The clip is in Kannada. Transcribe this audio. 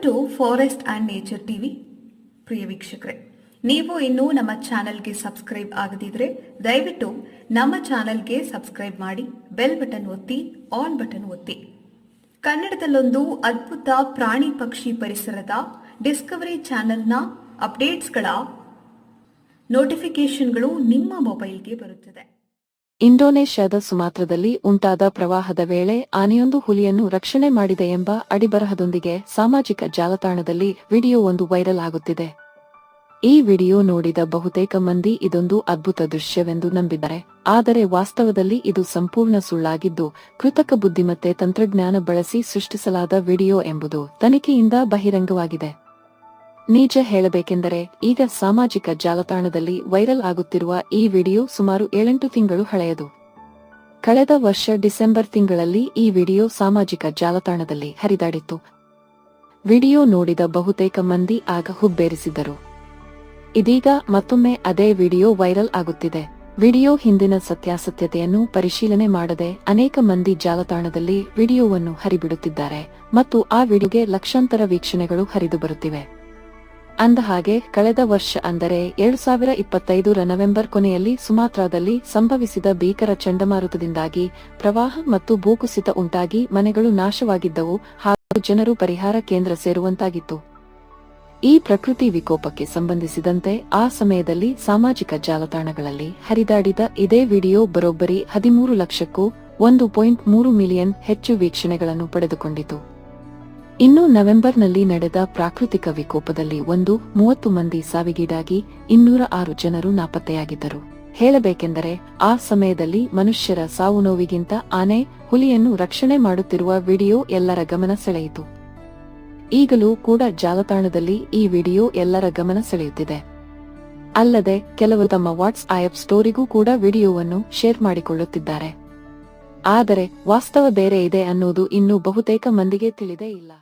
To forest and nature TV. ಪ್ರಿಯ ವೀಕ್ಷಕರೇ, ನೀವು ಇನ್ನೂ ನಮ್ಮ ಚಾನೆಲ್ಗೆ ಸಬ್ಸ್ಕ್ರೈಬ್ ಆಗದಿದ್ರೆ ದಯವಿಟ್ಟು ನಮ್ಮ ಚಾನೆಲ್ಗೆ ಸಬ್ಸ್ಕ್ರೈಬ್ ಮಾಡಿ, ಬೆಲ್ ಬಟನ್ ಒತ್ತಿ, ಆಲ್ ಬಟನ್ ಒತ್ತಿ. ಕನ್ನಡದಲ್ಲೊಂದು ಅದ್ಭುತ ಪ್ರಾಣಿ ಪಕ್ಷಿ ಪರಿಸರದ ಡಿಸ್ಕವರಿ ಚಾನೆಲ್ನ ಅಪ್ಡೇಟ್ಸ್ಗಳ ನೋಟಿಫಿಕೇಶನ್ಗಳು ನಿಮ್ಮ ಮೊಬೈಲ್ಗೆ ಬರುತ್ತದೆ. ಇಂಡೋನೇಷ್ಯಾದ ಸುಮಾತ್ರದಲ್ಲಿ ಉಂಟಾದ ಪ್ರವಾಹದ ವೇಳೆ ಆನೆಯೊಂದು ಹುಲಿಯನ್ನು ರಕ್ಷಣೆ ಮಾಡಿದೆ ಎಂಬ ಅಡಿಬರಹದೊಂದಿಗೆ ಸಾಮಾಜಿಕ ಜಾಲತಾಣದಲ್ಲಿ ವಿಡಿಯೋವೊಂದು ವೈರಲ್ ಆಗುತ್ತಿದೆ. ಈ ವಿಡಿಯೋ ನೋಡಿದ ಬಹುತೇಕ ಮಂದಿ ಇದೊಂದು ಅದ್ಭುತ ದೃಶ್ಯವೆಂದು ನಂಬಿದ್ದಾರೆ. ಆದರೆ ವಾಸ್ತವದಲ್ಲಿ ಇದು ಸಂಪೂರ್ಣ ಸುಳ್ಳಾಗಿದ್ದು, ಕೃತಕ ಬುದ್ಧಿಮತ್ತೆ ತಂತ್ರಜ್ಞಾನ ಬಳಸಿ ಸೃಷ್ಟಿಸಲಾದ ವಿಡಿಯೋ ಎಂಬುದು ತನಿಖೆಯಿಂದ ಬಹಿರಂಗವಾಗಿದೆ. ನಿಜ ಹೇಳಬೇಕೆಂದರೆ, ಈಗ ಸಾಮಾಜಿಕ ಜಾಲತಾಣದಲ್ಲಿ ವೈರಲ್ ಆಗುತ್ತಿರುವ ಈ ವಿಡಿಯೋ ಸುಮಾರು 7-8 ತಿಂಗಳು ಹಳೆಯದು. ಕಳೆದ ವರ್ಷ ಡಿಸೆಂಬರ್ ತಿಂಗಳಲ್ಲಿ ಈ ವಿಡಿಯೋ ಸಾಮಾಜಿಕ ಜಾಲತಾಣದಲ್ಲಿ ಹರಿದಾಡಿತ್ತು. ವಿಡಿಯೋ ನೋಡಿದ ಬಹುತೇಕ ಮಂದಿ ಆಗ ಹುಬ್ಬೇರಿಸಿದ್ದರು. ಇದೀಗ ಮತ್ತೊಮ್ಮೆ ಅದೇ ವಿಡಿಯೋ ವೈರಲ್ ಆಗುತ್ತಿದೆ. ವಿಡಿಯೋ ಹಿಂದಿನ ಸತ್ಯಾಸತ್ಯತೆಯನ್ನು ಪರಿಶೀಲನೆ ಮಾಡದೆ ಅನೇಕ ಮಂದಿ ಜಾಲತಾಣದಲ್ಲಿ ವಿಡಿಯೋವನ್ನು ಹರಿಬಿಡುತ್ತಿದ್ದಾರೆ ಮತ್ತು ಆ ವಿಡಿಯೋಗೆ ಲಕ್ಷಾಂತರ ವೀಕ್ಷಣೆಗಳು ಹರಿದು ಬರುತ್ತಿವೆ. ಅಂದಹಾಗೆ ಕಳೆದ ವರ್ಷ ಅಂದರೆ 2025ರ ನವೆಂಬರ್ ಕೊನೆಯಲ್ಲಿ ಸುಮಾತ್ರಾದಲ್ಲಿ ಸಂಭವಿಸಿದ ಭೀಕರ ಚಂಡಮಾರುತದಿಂದಾಗಿ ಪ್ರವಾಹ ಮತ್ತು ಭೂಕುಸಿತ ಉಂಟಾಗಿ ಮನೆಗಳು ನಾಶವಾಗಿದ್ದವು ಹಾಗೂ ಜನರು ಪರಿಹಾರ ಕೇಂದ್ರ ಸೇರುವಂತಾಗಿತ್ತು. ಈ ಪ್ರಕೃತಿ ವಿಕೋಪಕ್ಕೆ ಸಂಬಂಧಿಸಿದಂತೆ ಆ ಸಮಯದಲ್ಲಿ ಸಾಮಾಜಿಕ ಜಾಲತಾಣಗಳಲ್ಲಿ ಹರಿದಾಡಿದ ಇದೇ ವಿಡಿಯೋ ಬರೋಬ್ಬರಿ 13 ಲಕ್ಷಕ್ಕೂ 1.3 ಮಿಲಿಯನ್ ಹೆಚ್ಚು ವೀಕ್ಷಣೆಗಳನ್ನು ಪಡೆದುಕೊಂಡಿತು. ಇನ್ನು ನವೆಂಬರ್ನಲ್ಲಿ ನಡೆದ ಪ್ರಾಕೃತಿಕ ವಿಕೋಪದಲ್ಲಿ 30 ಮಂದಿ ಸಾವಿಗೀಡಾಗಿ 206 ಜನರು ನಾಪತ್ತೆಯಾಗಿದ್ದರು. ಹೇಳಬೇಕೆಂದರೆ ಆ ಸಮಯದಲ್ಲಿ ಮನುಷ್ಯರ ಸಾವು ನೋವಿಗಿಂತ ಆನೆ, ಹುಲಿಯನ್ನು ರಕ್ಷಣೆ ಮಾಡುತ್ತಿರುವ ವಿಡಿಯೋ ಎಲ್ಲರ ಗಮನ ಸೆಳೆಯಿತು. ಈಗಲೂ ಕೂಡ ಜಾಲತಾಣದಲ್ಲಿ ಈ ವಿಡಿಯೋ ಎಲ್ಲರ ಗಮನ ಸೆಳೆಯುತ್ತಿದೆ. ಅಲ್ಲದೆ ಕೆಲವರು ತಮ್ಮ ವಾಟ್ಸ್ಆಪ್ ಸ್ಟೋರಿಗೂ ಕೂಡ ವಿಡಿಯೋವನ್ನು ಶೇರ್ ಮಾಡಿಕೊಳ್ಳುತ್ತಿದ್ದಾರೆ. ಆದರೆ ವಾಸ್ತವ ಬೇರೆ ಇದೆ ಅನ್ನೋದು ಇನ್ನೂ ಬಹುತೇಕ ಮಂದಿಗೆ ತಿಳಿದೇ ಇಲ್ಲ.